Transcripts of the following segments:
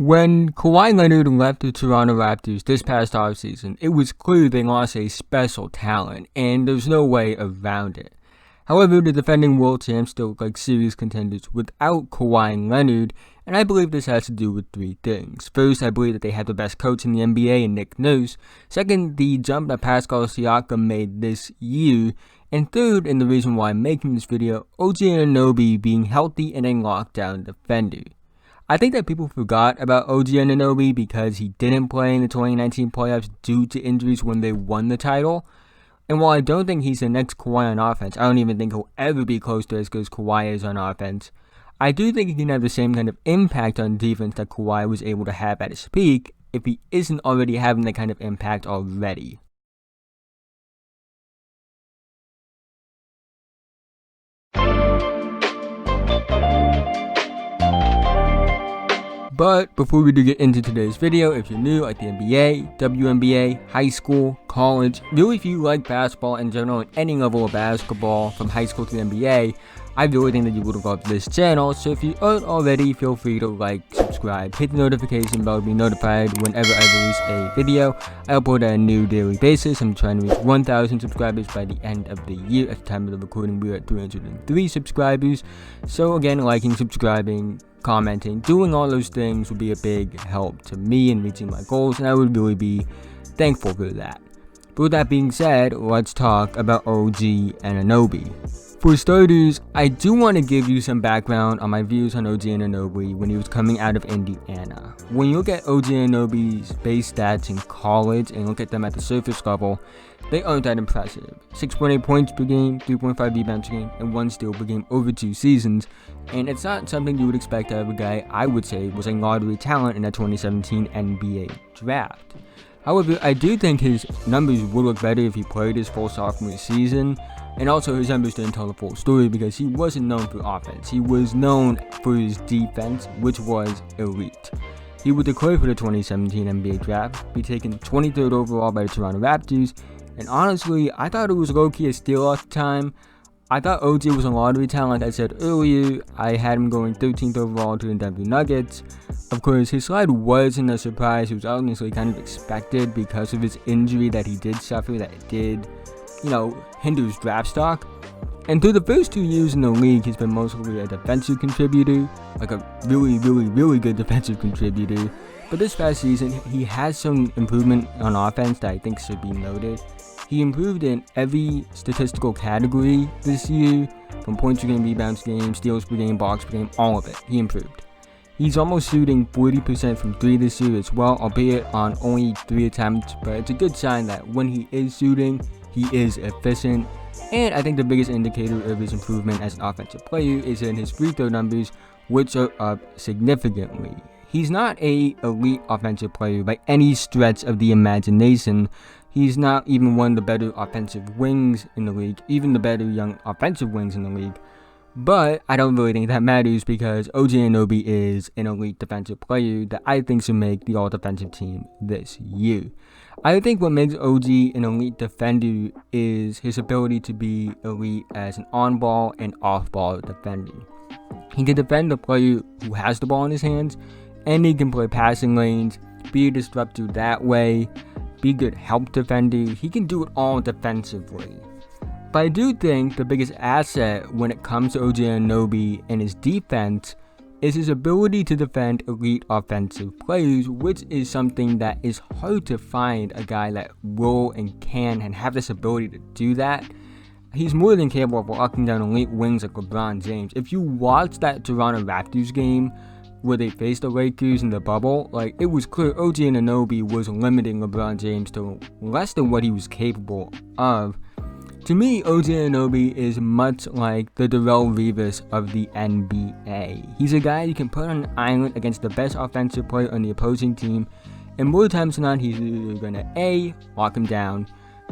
When Kawhi Leonard left the Toronto Raptors this past offseason, it was clear they lost a special talent, and there's no way around it. However, the defending world champs still look like serious contenders without Kawhi Leonard, and I believe this has to do with three things. First, I believe that they have the best coach in the NBA in Nick Nurse. Second, the jump that Pascal Siakam made this year. And third, and the reason why I'm making this video, OG Anunoby being healthy and a lockdown defender. I think that people forgot about OG Anunoby because he didn't play in the 2019 playoffs due to injuries when they won the title. And while I don't think he's the next Kawhi on offense, I don't even think he'll ever be close to as good as Kawhi is on offense. I do think he can have the same kind of impact on defense that Kawhi was able to have at his peak if he isn't already having that kind of impact already. But before we do get into today's video, if you're new at the NBA, WNBA, high school, college, really if you like basketball in general and any level of basketball from high school to the NBA, I really think that you would love this channel. So if you aren't already, feel free to like, subscribe, hit the notification bell to be notified whenever I release a video. I upload at a new daily basis. I'm trying to reach 1,000 subscribers by the end of the year. At the time of the recording, we're at 303 subscribers. So again, liking, subscribing, commenting, doing all those things would be a big help to me in reaching my goals, and I would really be thankful for that. But with that being said, let's talk about OG Anunoby. For starters, I do want to give you some background on my views on OG Anunoby when he was coming out of Indiana. When you look at OG Anunoby's base stats in college and look at them at the surface level, they aren't that impressive. 6.8 points per game, 3.5 rebounds per game, and 1 steal per game over 2 seasons. And it's not something you would expect out of a guy I would say was a lottery talent in the 2017 NBA draft. However, I do think his numbers would look better if he played his full sophomore season. And also his numbers didn't tell the full story because he wasn't known for offense. He was known for his defense, which was elite. He would declare for the 2017 NBA draft, be taken 23rd overall by the Toronto Raptors, and honestly, I thought it was low-key a steal at the time. I thought OG was a lottery talent, like I said earlier. I had him going 13th overall to the Denver Nuggets. Of course, his slide wasn't a surprise. It was honestly kind of expected because of his injury that he did suffer, that it did, hinder his draft stock. And through the first 2 years in the league, he's been mostly a defensive contributor, like a really good defensive contributor. But this past season, he has some improvement on offense that I think should be noted. He improved in every statistical category this year, from points per game, rebounds per game, steals per game, blocks per game, all of it. He improved. He's almost shooting 40% from 3 this year as well, albeit on only 3 attempts, but it's a good sign that when he is shooting, he is efficient. And I think the biggest indicator of his improvement as an offensive player is in his free throw numbers, which are up significantly. He's not an elite offensive player by any stretch of the imagination. He's not even one of the better offensive wings in the league, even the better young offensive wings in the league. But I don't really think that matters because OG Anunoby is an elite defensive player that I think should make the all-defensive team this year. I think what makes OG an elite defender is his ability to be elite as an on-ball and off-ball defender. He can defend the player who has the ball in his hands, and he can play passing lanes, be a disruptor that way, be a good help defender. He can do it all defensively. But I do think the biggest asset when it comes to OG Anunoby and his defense is his ability to defend elite offensive players, which is something that is hard to find a guy that will and can and have this ability to do that. He's more than capable of locking down elite wings like LeBron James. If you watch that Toronto Raptors game where they faced the Lakers in the bubble, it was clear OG Anunoby was limiting LeBron James to less than what he was capable of. To me, OG Anunoby is much like the Darrell Revis of the NBA. He's a guy you can put on an island against the best offensive player on the opposing team, and more times than not, he's either going to A, lock him down,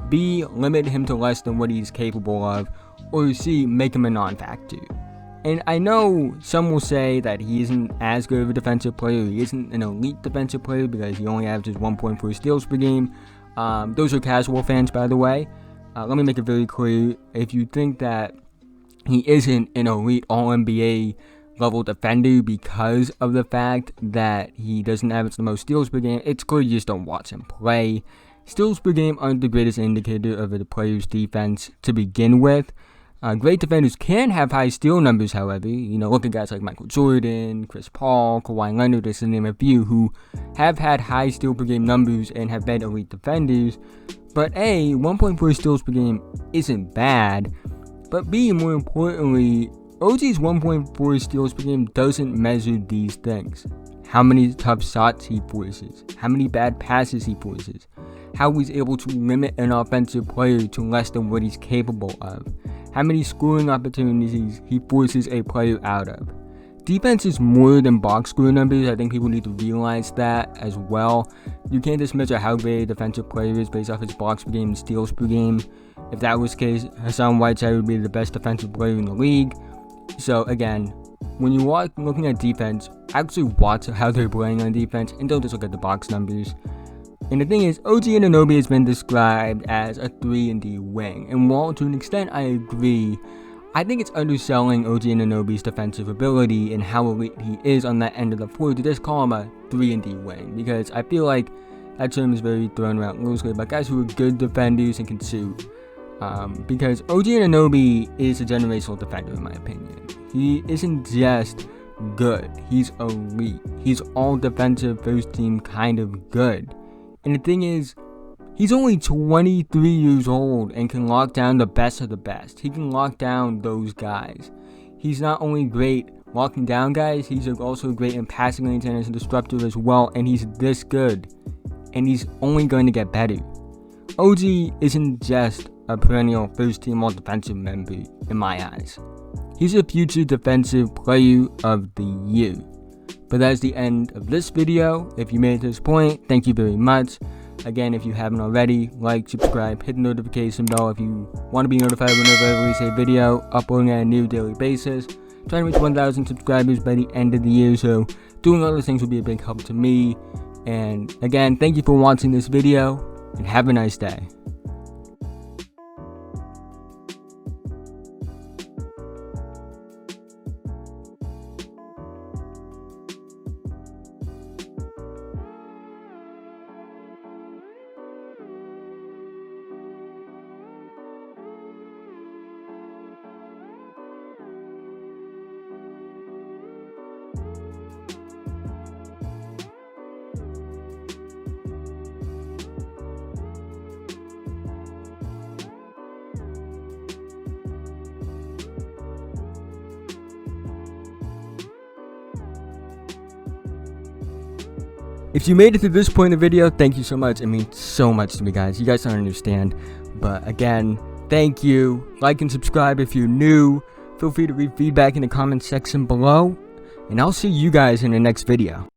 B, limit him to less than what he's capable of, or C, make him a non-factor. And I know some will say that he isn't as good of a defensive player, he isn't an elite defensive player because he only averages 1.4 steals per game. Those are casual fans, by the way. Let me make it very clear, if you think that he isn't an elite All-NBA level defender because of the fact that he doesn't average the most steals per game. It's clear you just don't watch him play. Steals per game aren't the greatest indicator of a player's defense to begin with. Great defenders can have high steal numbers, however. Look at guys like Michael Jordan, Chris Paul, Kawhi Leonard, just to name a few, who have had high steal per game numbers and have been elite defenders. But A, 1.4 steals per game isn't bad. But B, more importantly, OG's 1.4 steals per game doesn't measure these things. How many tough shots he forces, how many bad passes he forces, how he's able to limit an offensive player to less than what he's capable of, how many scoring opportunities he forces a player out of. Defense is more than box score numbers. I think people need to realize that as well. You can't just measure how great a defensive player is based off his blocks per game and steals per game. If that was the case, Hassan Whiteside would be the best defensive player in the league. So again, when you are looking at defense, actually watch how they're playing on defense and don't just look at the box numbers. And the thing is, OG Anunoby has been described as a 3-and-D wing. And while to an extent I agree, I think it's underselling OG Anunoby's defensive ability and how elite he is on that end of the floor to just call him a 3-and-D wing. Because I feel like that term is very thrown around loosely by guys who are good defenders and can shoot. Because OG Anunoby is a generational defender in my opinion. He isn't just good, he's elite. He's all defensive first team kind of good. And the thing is, he's only 23 years old and can lock down the best of the best. He can lock down those guys. He's not only great locking down guys, he's also great in passing lanes and as a disruptor as well. And he's this good. And he's only going to get better. OG isn't just a perennial first team all defensive member in my eyes. He's a future defensive player of the year. But that's the end of this video. If you made it to this point, thank you very much. Again, if you haven't already, like, subscribe, hit the notification bell if you want to be notified whenever I release a video, uploading on a new daily basis. Trying to reach 1,000 subscribers by the end of the year, so doing all those things will be a big help to me. And again, thank you for watching this video, and have a nice day. If you made it to this point in the video, thank you so much. It means so much to me, guys. You guys don't understand. But again, thank you. Like and subscribe if you're new. Feel free to leave feedback in the comments section below. And I'll see you guys in the next video.